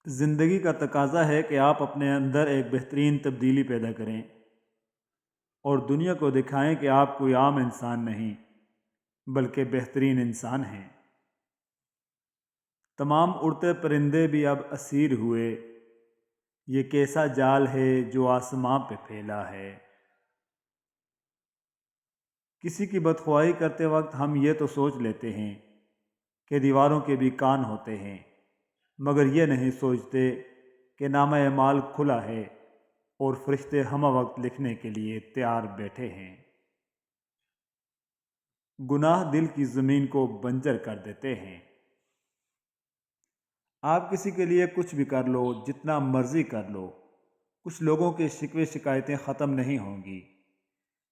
زندگی کا تقاضا ہے کہ آپ اپنے اندر ایک بہترین تبدیلی پیدا کریں اور دنیا کو دکھائیں کہ آپ کوئی عام انسان نہیں بلکہ بہترین انسان ہیں۔ تمام اڑتے پرندے بھی اب اسیر ہوئے، یہ کیسا جال ہے جو آسماں پہ پھیلا ہے۔ کسی کی بدخواہی کرتے وقت ہم یہ تو سوچ لیتے ہیں کہ دیواروں کے بھی کان ہوتے ہیں، مگر یہ نہیں سوچتے کہ نامہ اعمال کھلا ہے اور فرشتے ہمہ وقت لکھنے کے لیے تیار بیٹھے ہیں۔ گناہ دل کی زمین کو بنجر کر دیتے ہیں۔ آپ کسی کے لیے کچھ بھی کر لو، جتنا مرضی کر لو، کچھ لوگوں کے شکوے شکایتیں ختم نہیں ہوں گی،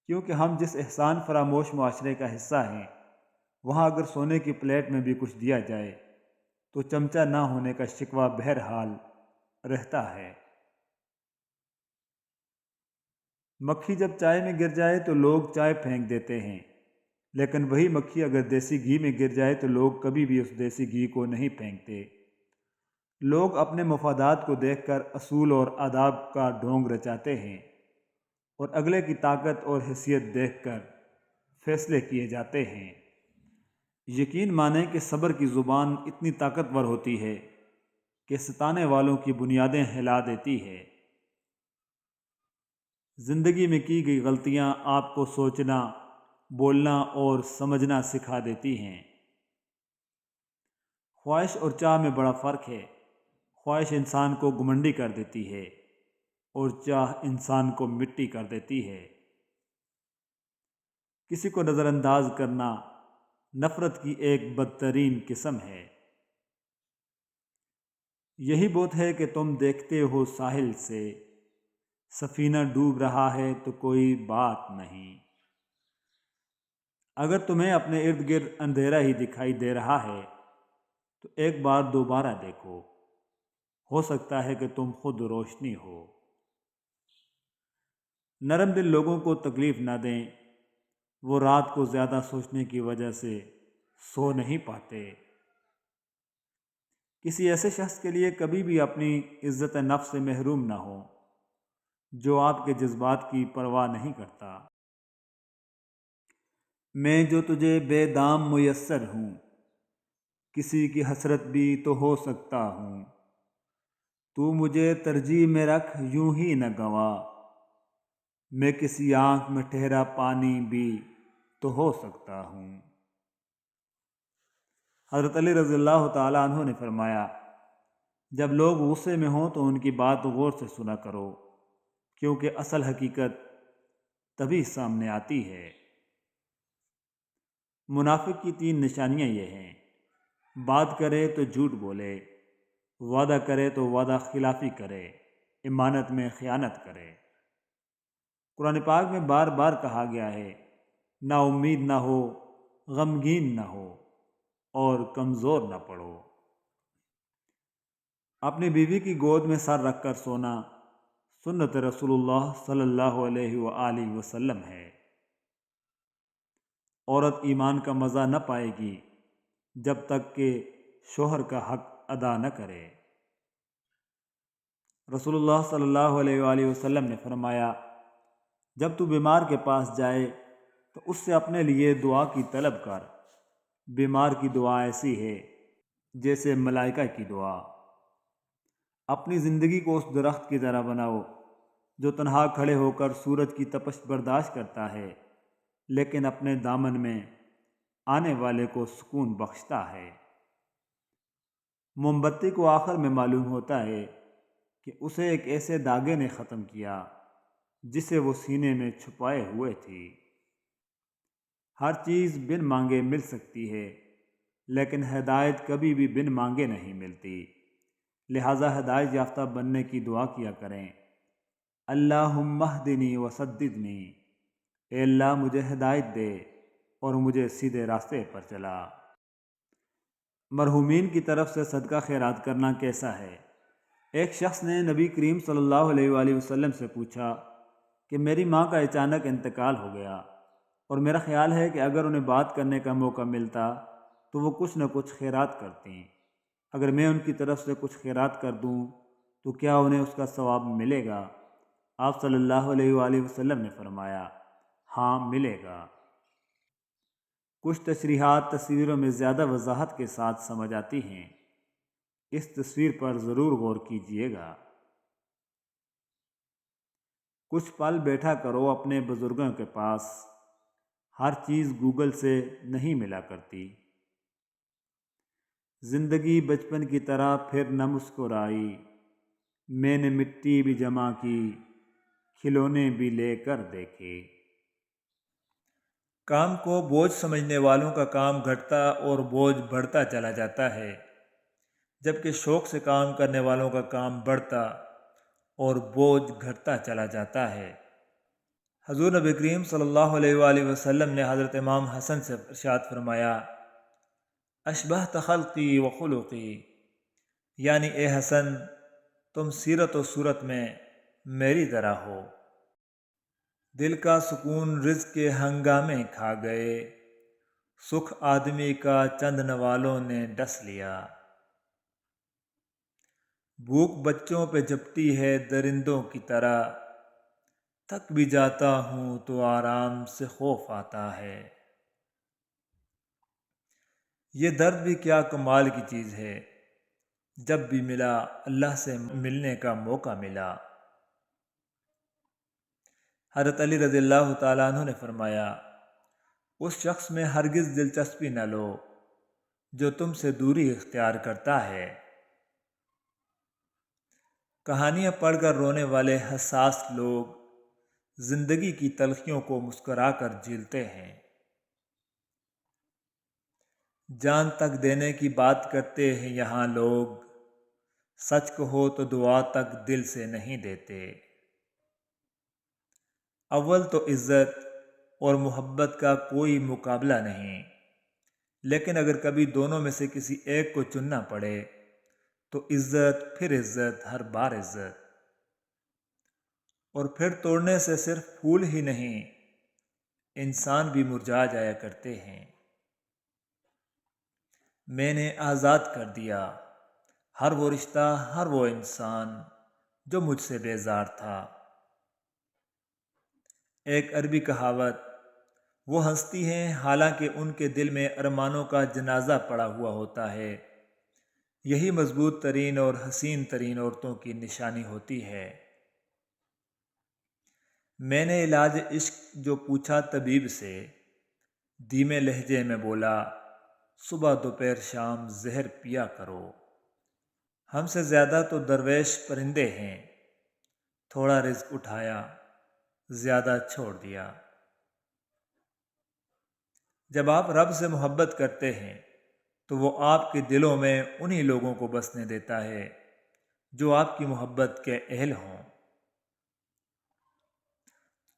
کیونکہ ہم جس احسان فراموش معاشرے کا حصہ ہیں، وہاں اگر سونے کی پلیٹ میں بھی کچھ دیا جائے تو چمچہ نہ ہونے کا شکوہ بہرحال رہتا ہے۔ مکھی جب چائے میں گر جائے تو لوگ چائے پھینک دیتے ہیں، لیکن وہی مکھی اگر دیسی گھی میں گر جائے تو لوگ کبھی بھی اس دیسی گھی کو نہیں پھینکتے۔ لوگ اپنے مفادات کو دیکھ کر اصول اور آداب کا ڈھونگ رچاتے ہیں اور اگلے کی طاقت اور حیثیت دیکھ کر فیصلے کیے جاتے ہیں۔ یقین مانیں کہ صبر کی زبان اتنی طاقتور ہوتی ہے کہ ستانے والوں کی بنیادیں ہلا دیتی ہے۔ زندگی میں کی گئی غلطیاں آپ کو سوچنا، بولنا اور سمجھنا سکھا دیتی ہیں۔ خواہش اور چاہ میں بڑا فرق ہے۔ خواہش انسان کو گھمنڈی کر دیتی ہے اور چاہ انسان کو مٹی کر دیتی ہے۔ کسی کو نظر انداز کرنا نفرت کی ایک بدترین قسم ہے۔ یہی بات ہے کہ تم دیکھتے ہو ساحل سے، سفینہ ڈوب رہا ہے تو کوئی بات نہیں۔ اگر تمہیں اپنے ارد گرد اندھیرا ہی دکھائی دے رہا ہے تو ایک بار دوبارہ دیکھو، ہو سکتا ہے کہ تم خود روشنی ہو۔ نرم دل لوگوں کو تکلیف نہ دیں، وہ رات کو زیادہ سوچنے کی وجہ سے سو نہیں پاتے۔ کسی ایسے شخص کے لیے کبھی بھی اپنی عزت نفس سے محروم نہ ہو جو آپ کے جذبات کی پرواہ نہیں کرتا۔ میں جو تجھے بے دام میسر ہوں، کسی کی حسرت بھی تو ہو سکتا ہوں۔ تو مجھے ترجیح میں رکھ یوں ہی نہ گنوا، میں کسی آنکھ میں ٹھہرا پانی بھی تو ہو سکتا ہوں۔ حضرت علی رضی اللہ تعالیٰ عنہ نے فرمایا، جب لوگ غصے میں ہوں تو ان کی بات غور سے سنا کرو، کیونکہ اصل حقیقت تبھی سامنے آتی ہے۔ منافق کی 3 نشانیاں یہ ہیں: بات کرے تو جھوٹ بولے، وعدہ کرے تو وعدہ خلافی کرے، امانت میں خیانت کرے۔ قرآن پاک میں بار بار کہا گیا ہے، نا امید نہ ہو، غمگین نہ ہو اور کمزور نہ پڑو۔ اپنی بیوی کی گود میں سر رکھ کر سونا سنت رسول اللہ صلی اللہ علیہ وآلہ وسلم ہے۔ عورت ایمان کا مزہ نہ پائے گی جب تک کہ شوہر کا حق ادا نہ کرے۔ رسول اللہ صلی اللہ علیہ وآلہ وسلم نے فرمایا، جب تو بیمار کے پاس جائے تو اس سے اپنے لیے دعا کی طلب کر۔ بیمار کی دعا ایسی ہے جیسے ملائکہ کی دعا۔ اپنی زندگی کو اس درخت کی طرح بناؤ جو تنہا کھڑے ہو کر سورج کی تپش برداشت کرتا ہے، لیکن اپنے دامن میں آنے والے کو سکون بخشتا ہے۔ موم بتی کو آخر میں معلوم ہوتا ہے کہ اسے ایک ایسے داغے نے ختم کیا جسے وہ سینے میں چھپائے ہوئے تھی۔ ہر چیز بن مانگے مل سکتی ہے، لیکن ہدایت کبھی بھی بن مانگے نہیں ملتی، لہٰذا ہدایت یافتہ بننے کی دعا کیا کریں۔ اللہم اہدنی وسددنی، اے اللہ مجھے ہدایت دے اور مجھے سیدھے راستے پر چلا۔ مرحومین کی طرف سے صدقہ خیرات کرنا کیسا ہے؟ ایک شخص نے نبی کریم صلی اللہ علیہ وآلہ وسلم سے پوچھا کہ میری ماں کا اچانک انتقال ہو گیا اور میرا خیال ہے کہ اگر انہیں بات کرنے کا موقع ملتا تو وہ کچھ نہ کچھ خیرات کرتیں۔ اگر میں ان کی طرف سے کچھ خیرات کر دوں تو کیا انہیں اس کا ثواب ملے گا؟ آپ صلی اللہ علیہ وآلہ وسلم نے فرمایا، ہاں ملے گا۔ کچھ تشریحات تصویروں میں زیادہ وضاحت کے ساتھ سمجھ آتی ہیں، اس تصویر پر ضرور غور کیجیے گا۔ کچھ پل بیٹھا کرو اپنے بزرگوں کے پاس، ہر چیز گوگل سے نہیں ملا کرتی۔ زندگی بچپن کی طرح پھر نہ مسکرائی، میں نے مٹی بھی جمع کی، کھلونے بھی لے کر دیکھے۔ کام کو بوجھ سمجھنے والوں کا کام گھٹتا اور بوجھ بڑھتا چلا جاتا ہے، جبکہ شوق سے کام کرنے والوں کا کام بڑھتا اور بوجھ گھٹتا چلا جاتا ہے۔ حضور نبی کریم صلی اللہ علیہ وآلہ وسلم نے حضرت امام حسن سے ارشاد فرمایا، اشبہت خلقی و خلقی، یعنی اے حسن تم سیرت و صورت میں میری طرح ہو۔ دل کا سکون رزق کے ہنگامے کھا گئے، سکھ آدمی کا چند نوالوں نے ڈس لیا۔ بھوک بچوں پہ جھپٹی ہے درندوں کی طرح، تھک بھی جاتا ہوں تو آرام سے خوف آتا ہے۔ یہ درد بھی کیا کمال کی چیز ہے، جب بھی ملا اللہ سے ملنے کا موقع ملا۔ حضرت علی رضی اللہ تعالیٰ عنہ نے فرمایا، اس شخص میں ہرگز دلچسپی نہ لو جو تم سے دوری اختیار کرتا ہے۔ کہانیاں پڑھ کر رونے والے حساس لوگ زندگی کی تلخیوں کو مسکرا کر جھیلتے ہیں۔ جان تک دینے کی بات کرتے ہیں یہاں لوگ، سچ کہو تو دعا تک دل سے نہیں دیتے۔ اول تو عزت اور محبت کا کوئی مقابلہ نہیں، لیکن اگر کبھی دونوں میں سے کسی ایک کو چننا پڑے تو عزت، پھر عزت، ہر بار عزت۔ اور پھر توڑنے سے صرف پھول ہی نہیں، انسان بھی مرجھا جایا کرتے ہیں۔ میں نے آزاد کر دیا ہر وہ رشتہ، ہر وہ انسان جو مجھ سے بیزار تھا۔ ایک عربی کہاوت، وہ ہنستی ہیں حالانکہ ان کے دل میں ارمانوں کا جنازہ پڑا ہوا ہوتا ہے، یہی مضبوط ترین اور حسین ترین عورتوں کی نشانی ہوتی ہے۔ میں نے علاج عشق جو پوچھا طبیب سے، دھیمے لہجے میں بولا، صبح دوپہر شام زہر پیا کرو۔ ہم سے زیادہ تو درویش پرندے ہیں، تھوڑا رزق اٹھایا، زیادہ چھوڑ دیا۔ جب آپ رب سے محبت کرتے ہیں تو وہ آپ کے دلوں میں انہی لوگوں کو بسنے دیتا ہے جو آپ کی محبت کے اہل ہوں۔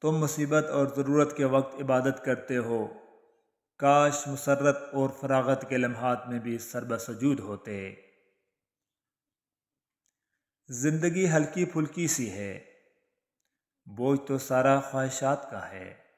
تم مصیبت اور ضرورت کے وقت عبادت کرتے ہو، کاش مسرت اور فراغت کے لمحات میں بھی سربسجود ہوتے۔ زندگی ہلکی پھلکی سی ہے، بوجھ تو سارا خواہشات کا ہے۔